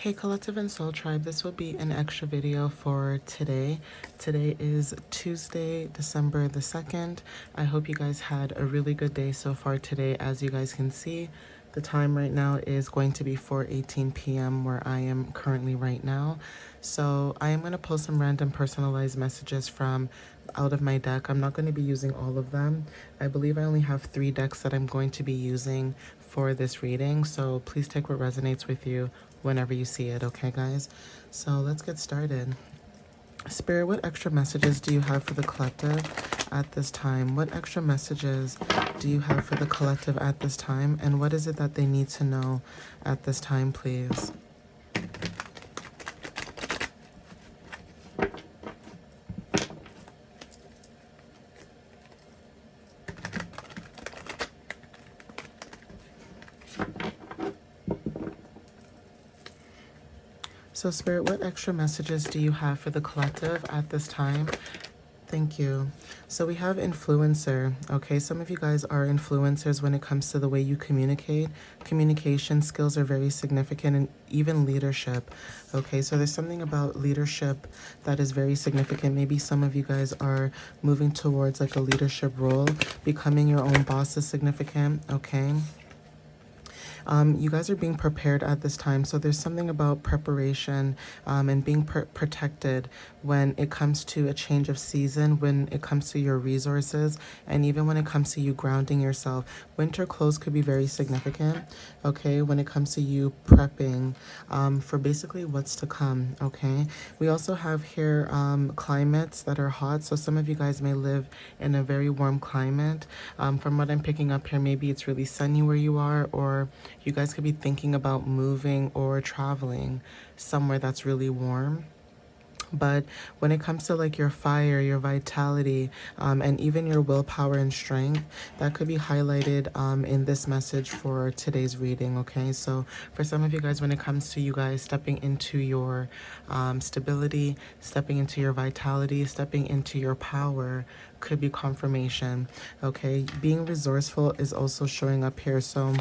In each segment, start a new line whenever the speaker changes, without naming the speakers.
Hey Collective and Soul Tribe, this will be an extra video for today. Today is Tuesday, December the 2nd. I hope you guys had a really good day so far today. As you guys can see, the time right now is going to be 4:18 p.m. where I am currently right now. So I am going to post some random personalized messages from out of my deck. I'm not going to be using all of them. I believe I only have 3 decks that I'm going to be using for this reading. So please take what resonates with you whenever you see it, okay guys? So let's get started. Spirit, what extra messages do you have for the collective at this time? What extra messages do you have for the collective at this time? And what is it that they need to know at this time, please? So Spirit, what extra messages do you have for the collective at this time? Thank you. So we have influencer, okay? Some of you guys are influencers when it comes to the way you communicate. Communication skills are very significant, and even leadership, okay? So there's something about leadership that is very significant. Maybe some of you guys are moving towards like a leadership role. Becoming your own boss is significant, okay? You guys are being prepared at this time. So there's something about preparation and being protected when it comes to a change of season, when it comes to your resources, and even when it comes to you grounding yourself. Winter clothes could be very significant, okay, when it comes to you prepping for basically what's to come, okay? We also have here climates that are hot. So some of you guys may live in a very warm climate. From what I'm picking up here, maybe it's really sunny where you are, or you guys could be thinking about moving or traveling somewhere that's really warm. But when it comes to like your fire, your vitality, and even your willpower and strength, that could be highlighted in this message for today's reading, okay? So for some of you guys, when it comes to you guys stepping into your stability, stepping into your vitality, stepping into your power, could be confirmation, okay? Being resourceful is also showing up here. So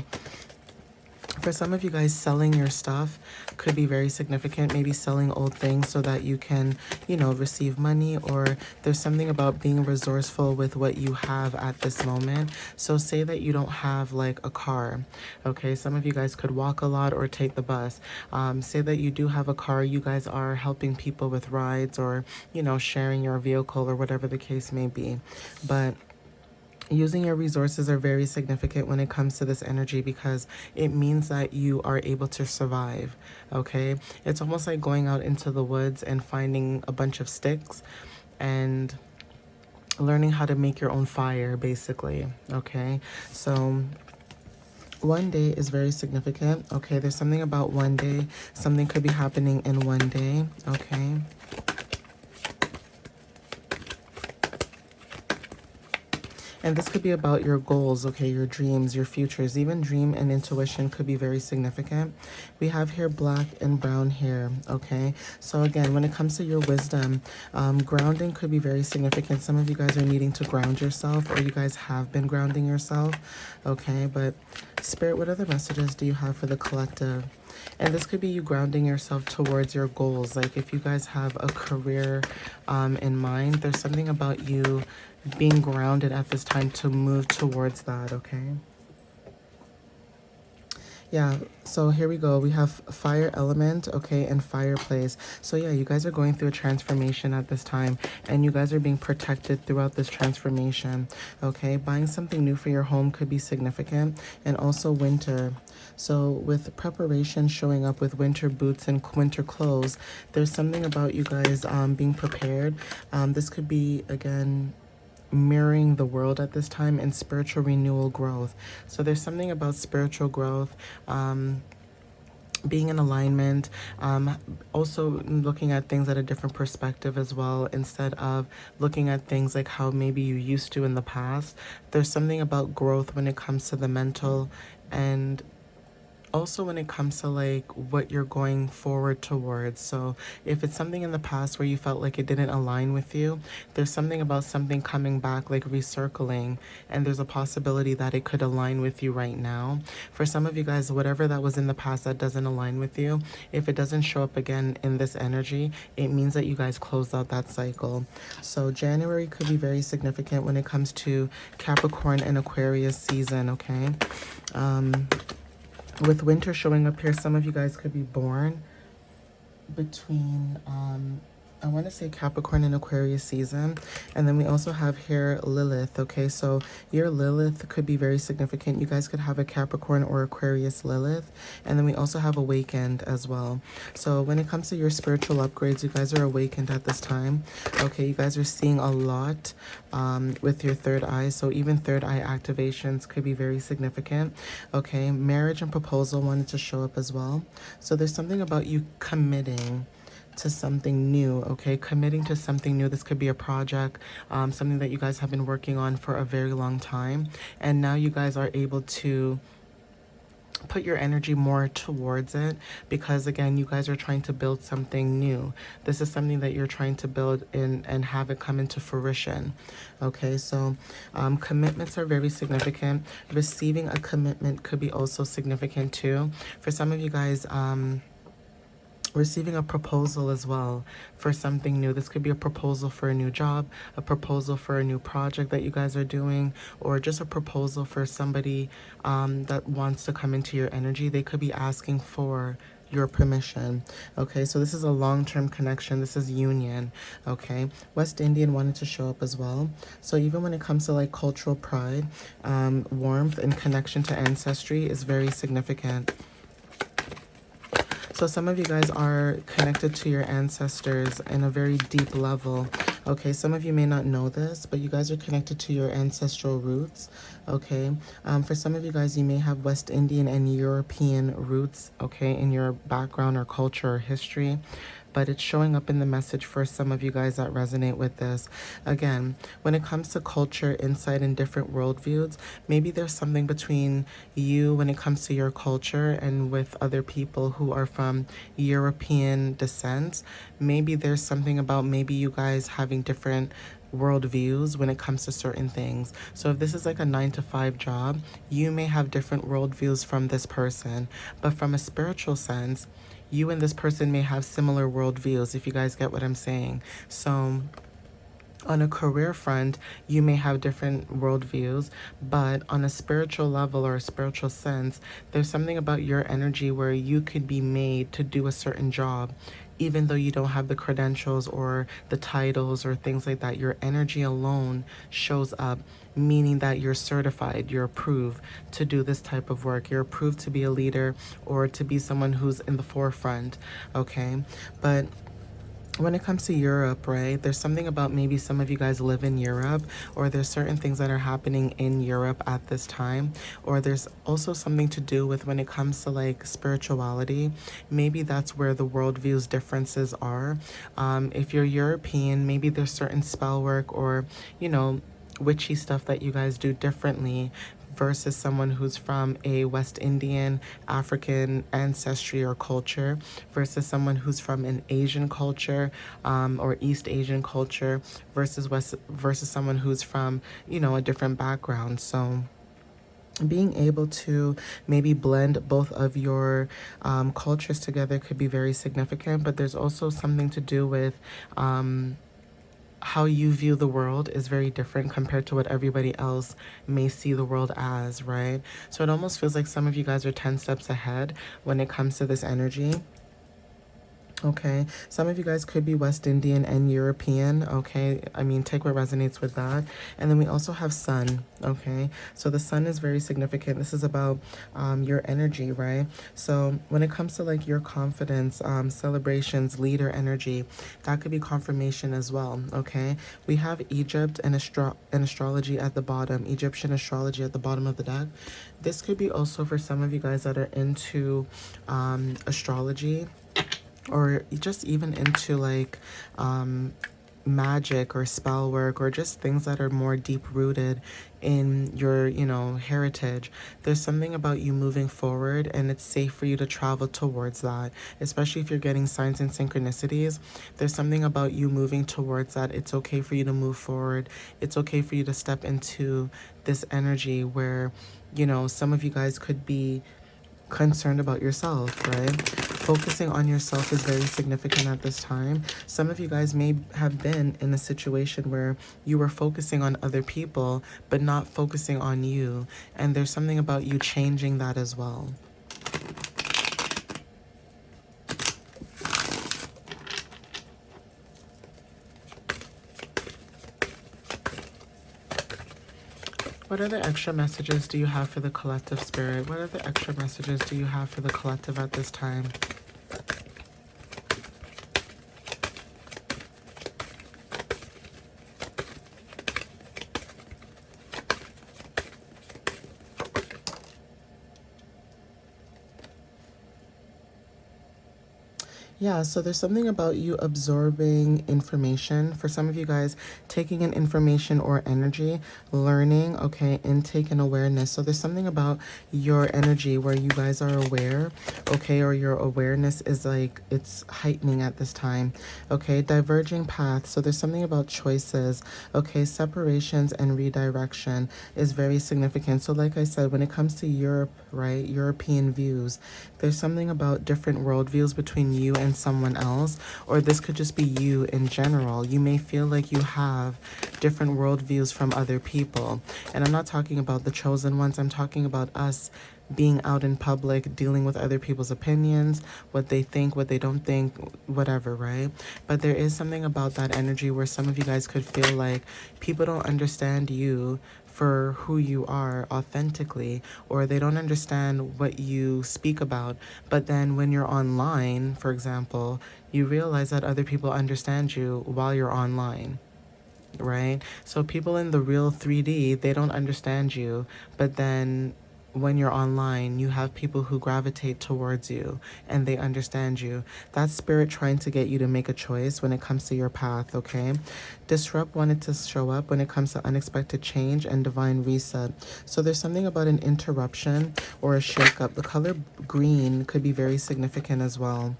for some of you guys, selling your stuff could be very significant. Maybe selling old things so that you can, you know, receive money, or there's something about being resourceful with what you have at this moment. So say that you don't have like a car, okay? Some of you guys could walk a lot or take the bus. Say that you do have a car, you guys are helping people with rides, or, you know, sharing your vehicle or whatever the case may be. But using your resources are very significant when it comes to this energy, because it means that you are able to survive, okay? It's almost like going out into the woods and finding a bunch of sticks and learning how to make your own fire, basically, okay? So one day is very significant, okay? There's something about one day. Something could be happening in one day, okay? And this could be about your goals, okay, your dreams, your futures. Even dream and intuition could be very significant. We have here black and brown hair, okay? So again, when it comes to your wisdom, grounding could be very significant. Some of you guys are needing to ground yourself, or you guys have been grounding yourself, okay? But Spirit, what other messages do you have for the collective? And this could be you grounding yourself towards your goals. Like if you guys have a career in mind, there's something about you being grounded at this time to move towards that, okay? Yeah, so here we go. We have fire element, okay, and fireplace. So yeah, you guys are going through a transformation at this time, and you guys are being protected throughout this transformation, okay? Buying something new for your home could be significant, and also winter. So with preparation showing up with winter boots and winter clothes, there's something about you guys being prepared. This could be, again, mirroring the world at this time, and spiritual renewal growth. So there's something about spiritual growth, being in alignment, also looking at things at a different perspective as well, instead of looking at things like how maybe you used to in the past. There's something about growth when it comes to the mental and also when it comes to like what you're going forward towards. So if it's something in the past where you felt like it didn't align with you, there's something about something coming back, like recircling, and there's a possibility that it could align with you right now. For some of you guys, whatever that was in the past that doesn't align with you, if it doesn't show up again in this energy, it means that you guys closed out that cycle. So January could be very significant when it comes to Capricorn and Aquarius season, okay? With winter showing up here, some of you guys could be born between I want to say Capricorn and Aquarius season. And then we also have here Lilith, okay? So your Lilith could be very significant. You guys could have a Capricorn or Aquarius Lilith. And then we also have Awakened as well. So when it comes to your spiritual upgrades, you guys are awakened at this time. Okay, you guys are seeing a lot with your third eye. So even third eye activations could be very significant. Okay, marriage and proposal wanted to show up as well. So there's something about you committing to something new, okay? Committing to something new. This could be a project, something that you guys have been working on for a very long time. And now you guys are able to put your energy more towards it because, again, you guys are trying to build something new. This is something that you're trying to build in and have it come into fruition. Okay, so commitments are very significant. Receiving a commitment could be also significant too. For some of you guys, receiving a proposal as well for something new. This could be a proposal for a new job, a proposal for a new project that you guys are doing, or just a proposal for somebody that wants to come into your energy. They could be asking for your permission. Okay, so this is a long-term connection. This is union. Okay, West Indian wanted to show up as well. So even when it comes to like cultural pride, warmth and connection to ancestry is very significant. So some of you guys are connected to your ancestors in a very deep level. Okay, some of you may not know this, but you guys are connected to your ancestral roots. Okay, for some of you guys, you may have West Indian and European roots, okay, in your background or culture or history. But it's showing up in the message for some of you guys that resonate with this. Again, when it comes to culture, insight, and different worldviews, maybe there's something between you when it comes to your culture and with other people who are from European descent. Maybe there's something about maybe you guys having different worldviews when it comes to certain things. So if this is like a 9-to-5 job, you may have different worldviews from this person, but from a spiritual sense, you and this person may have similar worldviews, if you guys get what I'm saying. So on a career front, you may have different worldviews, but on a spiritual level or a spiritual sense, there's something about your energy where you could be made to do a certain job, even though you don't have the credentials or the titles or things like that. Your energy alone shows up, meaning that you're certified, you're approved to do this type of work. You're approved to be a leader or to be someone who's in the forefront, okay? But when it comes to Europe, right, there's something about maybe some of you guys live in Europe, or there's certain things that are happening in Europe at this time, or there's also something to do with when it comes to like spirituality. Maybe that's where the worldviews differences are. If you're European, maybe there's certain spell work or, you know, witchy stuff that you guys do differently versus someone who's from a West Indian, African ancestry or culture versus someone who's from an Asian culture or East Asian culture versus someone who's from, you know, a different background. So being able to maybe blend both of your cultures together could be very significant, but there's also something to do with how you view the world is very different compared to what everybody else may see the world as, right? So it almost feels like some of you guys are 10 steps ahead when it comes to this energy. Okay, some of you guys could be West Indian and European, okay? I mean, take what resonates with that. And then we also have Sun, okay? So the Sun is very significant. This is about your energy, right? So when it comes to like your confidence, celebrations, leader energy, that could be confirmation as well, okay? We have Egypt and astrology at the bottom, Egyptian astrology at the bottom of the deck. This could be also for some of you guys that are into astrology, or just even into like magic or spell work or just things that are more deep rooted in your, heritage. There's something about you moving forward, and it's safe for you to travel towards that, especially if you're getting signs and synchronicities. There's something about you moving towards that. It's okay for you to move forward. It's okay for you to step into this energy where, some of you guys could be concerned about yourself, right? Focusing on yourself is very significant at this time. Some of you guys may have been in a situation where you were focusing on other people, but not focusing on you. And there's something about you changing that as well. What other extra messages do you have for the collective, Spirit? What other extra messages do you have for the collective at this time? Yeah, so there's something about you absorbing information. For some of you guys, taking in information or energy, learning, okay, intake and awareness. So there's something about your energy where you guys are aware, okay, or your awareness is like it's heightening at this time, okay. Diverging paths. So there's something about choices, okay. Separations and redirection is very significant. So like I said, when it comes to Europe, right, European views, there's something about different worldviews between you and someone else, or this could just be you in general. You may feel like you have different worldviews from other people. And I'm not talking about the chosen ones, I'm talking about us being out in public, dealing with other people's opinions, what they think, what they don't think, whatever, right? But there is something about that energy where some of you guys could feel like people don't understand you for who you are authentically, or they don't understand what you speak about. But then when you're online, for example, you realize that other people understand you while you're online, right? So people in the real 3D, they don't understand you, but then when you're online, you have people who gravitate towards you and they understand you. That's spirit trying to get you to make a choice when it comes to your path, okay? Disrupt wanted to show up when it comes to unexpected change and divine reset. So there's something about an interruption or a shakeup. The color green could be very significant as well.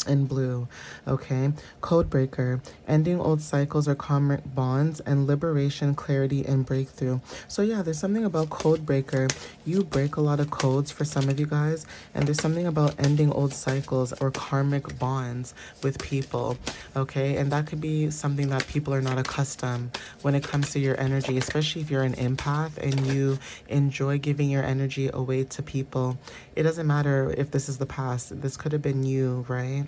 And blue, okay. Code breaker, ending old cycles or karmic bonds, and liberation, clarity, and breakthrough. So yeah, there's something about code breaker. You break a lot of codes for some of you guys, and there's something about ending old cycles or karmic bonds with people, okay. And that could be something that people are not accustomed when it comes to your energy, especially if you're an empath and you enjoy giving your energy away to people. It doesn't matter if this is the past, this could have been you, right?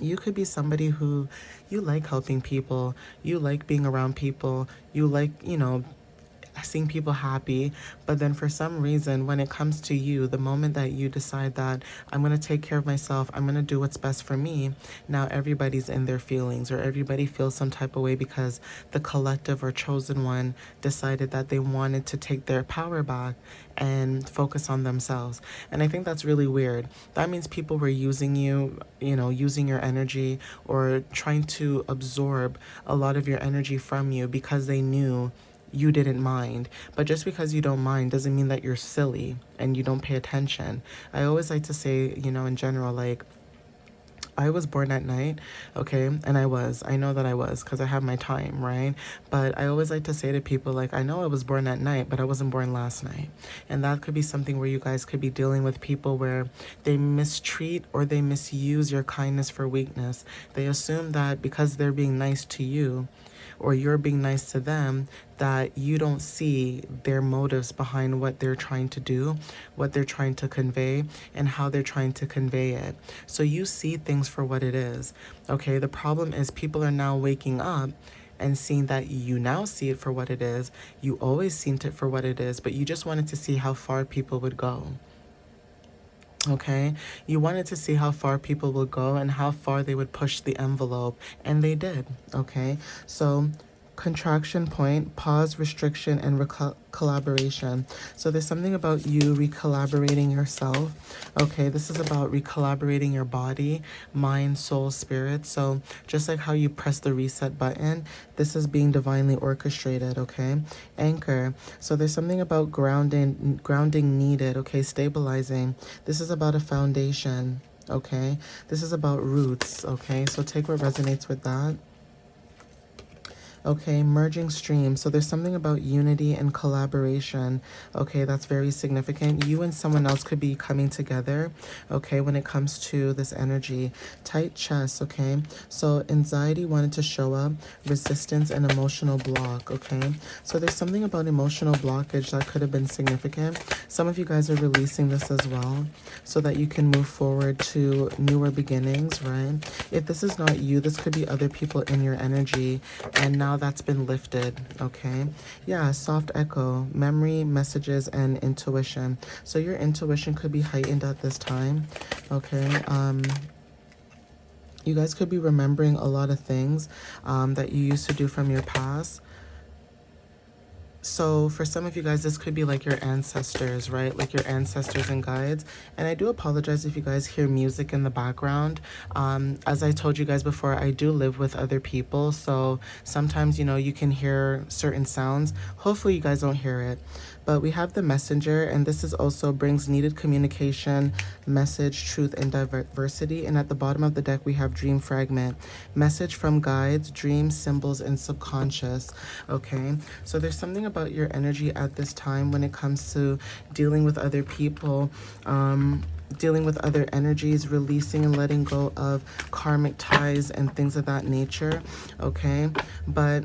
You could be somebody who you like helping people, you like being around people, you like, seeing people happy. But then for some reason, when it comes to you, the moment that you decide that I'm going to take care of myself, I'm going to do what's best for me, now everybody's in their feelings, or everybody feels some type of way because the collective or chosen one decided that they wanted to take their power back and focus on themselves. And I think that's really weird. That means people were using you, using your energy, or trying to absorb a lot of your energy from you because they knew you didn't mind. But just because you don't mind doesn't mean that you're silly and you don't pay attention. I always like to say, in general, like, I was born at night, okay? And I know that I was, because I have my time, right? But I always like to say to people, like, I know I was born at night, but I wasn't born last night. And that could be something where you guys could be dealing with people where they mistreat or they misuse your kindness for weakness. They assume that because they're being nice to you, or you're being nice to them, that you don't see their motives behind what they're trying to do, what they're trying to convey, and how they're trying to convey it. So you see things for what it is, okay? The problem is people are now waking up and seeing that you now see it for what it is. You always seen it for what it is, but you just wanted to see how far people would go. Okay, you wanted to see how far people would go and how far they would push the envelope, and they did. Okay, so contraction point, pause, restriction, and collaboration. So there's something about you recollaborating yourself. Okay, this is about recollaborating your body, mind, soul, spirit. So just like how you press the reset button, this is being divinely orchestrated. Okay, anchor. So there's something about grounding needed. Okay, stabilizing. This is about a foundation. Okay, this is about roots. Okay, so take what resonates with that. Okay, merging streams. So there's something about unity and collaboration. Okay, that's very significant. You and someone else could be coming together. Okay, when it comes to this energy. Tight chest. Okay, so anxiety wanted to show up, resistance and emotional block. Okay, so there's something about emotional blockage that could have been significant. Some of you guys are releasing this as well so that you can move forward to newer beginnings, right? If this is not you, this could be other people in your energy, and now that's been lifted. Okay, yeah, soft echo, memory, messages, and intuition. So your intuition could be heightened at this time. Okay, you guys could be remembering a lot of things that you used to do from your past. So for some of you guys, this could be like your ancestors, right? Like your ancestors and guides. And I do apologize if you guys hear music in the background. As I told you guys before, I do live with other people. So sometimes, you know, you can hear certain sounds. Hopefully you guys don't hear it. But we have the messenger, and this is also brings needed communication, message, truth, and diversity. And at the bottom of the deck, we have dream fragment, message from guides, dreams, symbols, and subconscious. Okay, so there's something about your energy at this time when it comes to dealing with other people, dealing with other energies, releasing and letting go of karmic ties and things of that nature. Okay, but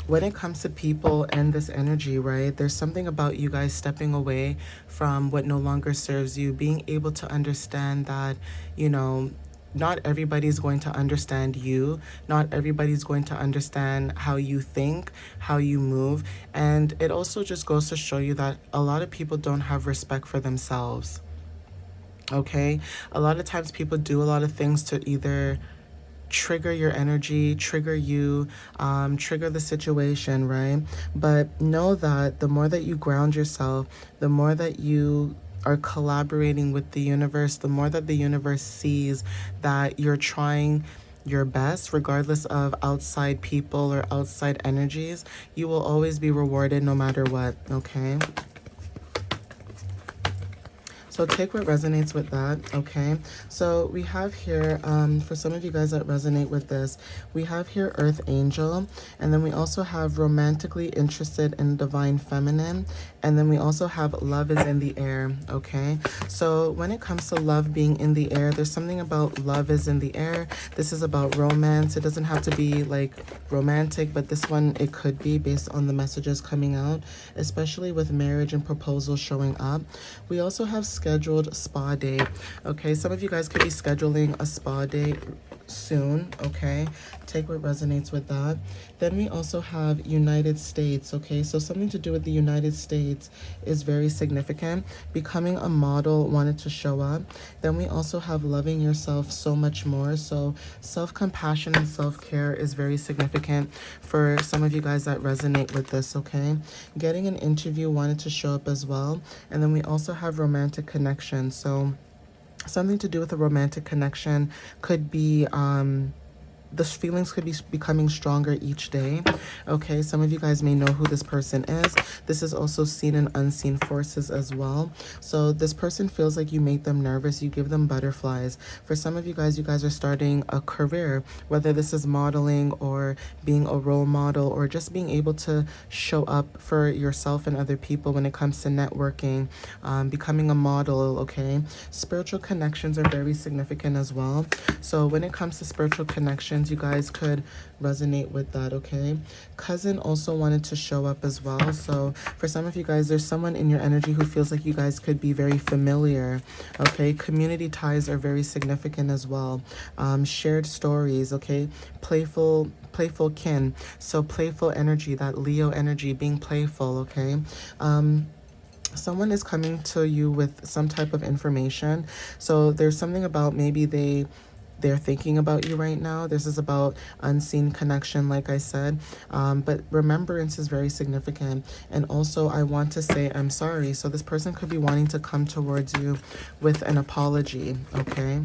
when it comes to people and this energy, right, there's something about you guys stepping away from what no longer serves you, being able to understand that, you know, not everybody's going to understand you. Not everybody's going to understand how you think, how you move. And it also just goes to show you that a lot of people don't have respect for themselves. Okay? A lot of times people do a lot of things to either trigger your energy, trigger you, trigger the situation, right? But know that the more that you ground yourself, the more that you are collaborating with the universe, the more that the universe sees that you're trying your best, regardless of outside people or outside energies, you will always be rewarded no matter what, okay? So take what resonates with that, okay? So we have here, for some of you guys that resonate with this, we have here Earth Angel, and then we also have romantically interested in divine feminine, and then we also have love is in the air, okay? So when it comes to love being in the air, there's something about love is in the air. This is about romance. It doesn't have to be like romantic, but this one, it could be based on the messages coming out, especially with marriage and proposals showing up. We also have scheduled spa date. Okay, some of you guys could be scheduling a spa date soon. Okay, take what resonates with that. Then we also have United States. Okay, so something to do with the United States is very significant. Becoming a model wanted to show up. Then we also have loving yourself so much more. So self-compassion and self-care is very significant for some of you guys that resonate with this. Okay, getting an interview wanted to show up as well. And then we also have romantic connection. So something to do with a romantic connection could be the feelings could be becoming stronger each day. Okay, some of you guys may know who this person is. This is also seen in unseen forces as well. So this person feels like you make them nervous. You give them butterflies. For some of you guys are starting a career, whether this is modeling or being a role model or just being able to show up for yourself and other people when it comes to networking, becoming a model, okay? Spiritual connections are very significant as well. So when it comes to spiritual connections, you guys could resonate with that, okay? Cousin also wanted to show up as well. So for some of you guys, there's someone in your energy who feels like you guys could be very familiar, okay? Community ties are very significant as well. Shared stories, okay? Playful kin. So playful energy, that Leo energy, being playful, okay? Someone is coming to you with some type of information. So there's something about maybe they they're thinking about you right now. This is about unseen connection, like I said. But remembrance is very significant. And also, I want to say I'm sorry. So this person could be wanting to come towards you with an apology, okay?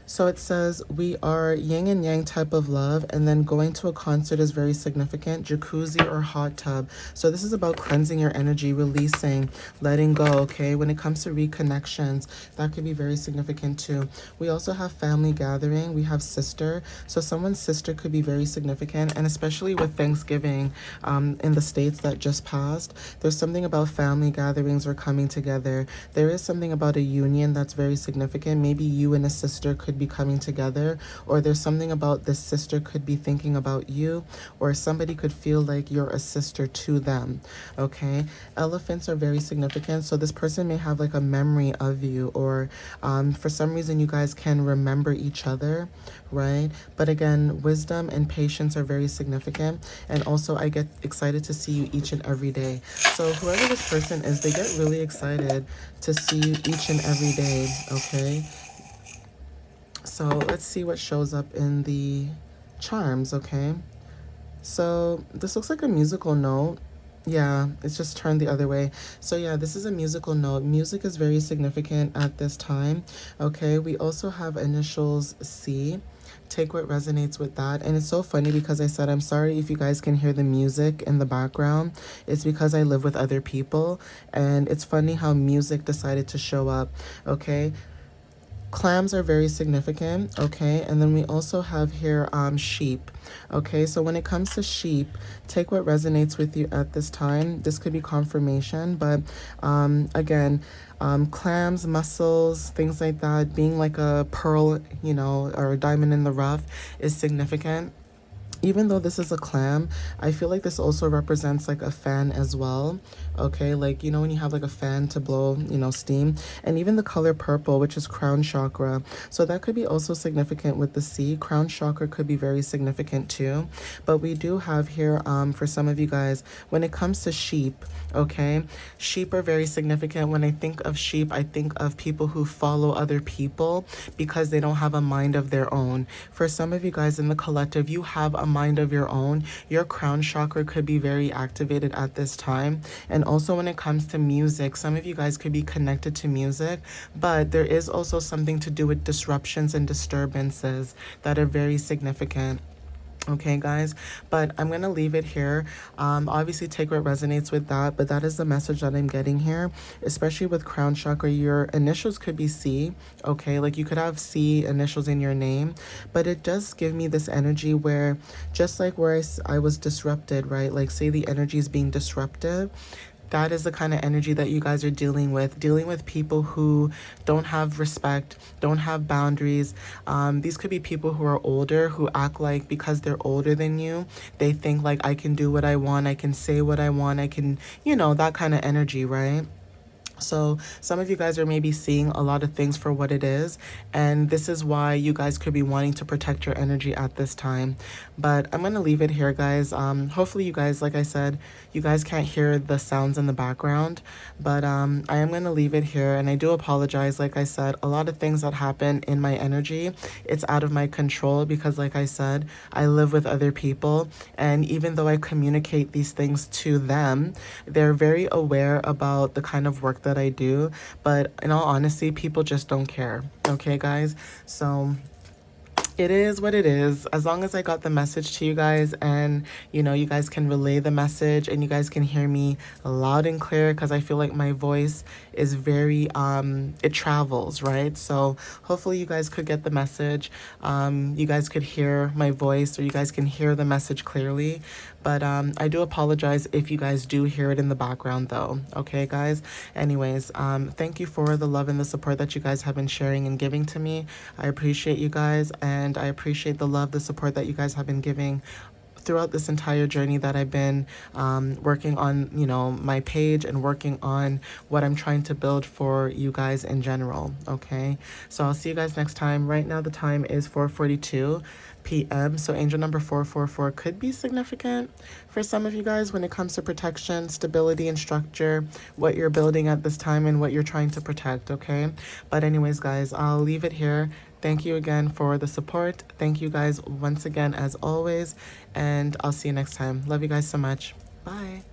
So it says we are yin and yang type of love, and then going to a concert is very significant. Jacuzzi or hot tub. So this is about cleansing your energy, releasing, letting go, okay? When it comes to reconnections, that could be very significant too. We also have family gathering. We have sister. So someone's sister could be very significant, and especially with Thanksgiving in the States that just passed, there's something about family gatherings or coming together. There is something about a union that's very significant. Maybe you and a sister could be coming together, or there's something about this sister could be thinking about you, or somebody could feel like you're a sister to them, okay? Elephants are very significant, so this person may have like a memory of you, or for some reason you guys can remember each other, right? But again, wisdom and patience are very significant, and also I get excited to see you each and every day. So whoever this person is, they get really excited to see you each and every day, okay? So let's see what shows up in the charms, okay? So this looks like a musical note. Yeah, it's just turned the other way. So yeah, this is a musical note. Music is very significant at this time, okay? We also have initials C. Take what resonates with that. And it's so funny because I said, I'm sorry if you guys can hear the music in the background. It's because I live with other people. And it's funny how music decided to show up, okay? Clams are very significant, okay? And then we also have here sheep, okay? So when it comes to sheep, take what resonates with you at this time. This could be confirmation, but again, clams, mussels, things like that, being like a pearl, you know, or a diamond in the rough is significant. Even though this is a clam, I feel like this also represents like a fan as well, okay? Like, you know, when you have like a fan to blow, you know, steam. And even the color purple, which is crown chakra. So that could be also significant with the C. Crown chakra could be very significant too. But we do have here, for some of you guys, when it comes to sheep, okay? Sheep are very significant. When I think of sheep, I think of people who follow other people because they don't have a mind of their own. For some of you guys in the collective, you have a mind of your own. Your crown chakra could be very activated at this time. And also when it comes to music, some of you guys could be connected to music, but there is also something to do with disruptions and disturbances that are very significant. Okay, guys, but I'm going to leave it here. Obviously, take what resonates with that, but that is the message that I'm getting here, especially with crown chakra. Your initials could be C, okay? Like you could have C initials in your name, but it does give me this energy where just like where I was disrupted, right? Like say the energy is being disruptive. That is the kind of energy that you guys are dealing with people who don't have respect, don't have boundaries. These could be people who are older, who act like because they're older than you, they think like I can do what I want, I can say what I want, I can, you know, that kind of energy, right? So some of you guys are maybe seeing a lot of things for what it is, and this is why you guys could be wanting to protect your energy at this time. But I'm going to leave it here, guys. Hopefully you guys, like I said, you guys can't hear the sounds in the background, but I am going to leave it here, and I do apologize. Like I said, a lot of things that happen in my energy, it's out of my control because like I said, I live with other people, and even though I communicate these things to them, they're very aware about the kind of work that I do, but in all honesty, people just don't care. Okay, guys? So it is what it is. As long as I got the message to you guys and, you know, you guys can relay the message and you guys can hear me loud and clear, because I feel like my voice is very, it travels, right? So hopefully you guys could get the message. You guys could hear my voice, or you guys can hear the message clearly. But I do apologize if you guys do hear it in the background though. Okay, guys? Anyways, thank you for the love and the support that you guys have been sharing and giving to me. I appreciate you guys, and I appreciate the love, the support that you guys have been giving throughout this entire journey that I've been working on, you know, my page and working on what I'm trying to build for you guys in general. Okay, so I'll see you guys next time. Right now the time is 4:42 p.m. So angel number 444 could be significant for some of you guys when it comes to protection, stability, and structure, what you're building at this time and what you're trying to protect. Okay, but anyways, guys, I'll leave it here. Thank you again for the support. Thank you guys once again, as always. And I'll see you next time. Love you guys so much. Bye.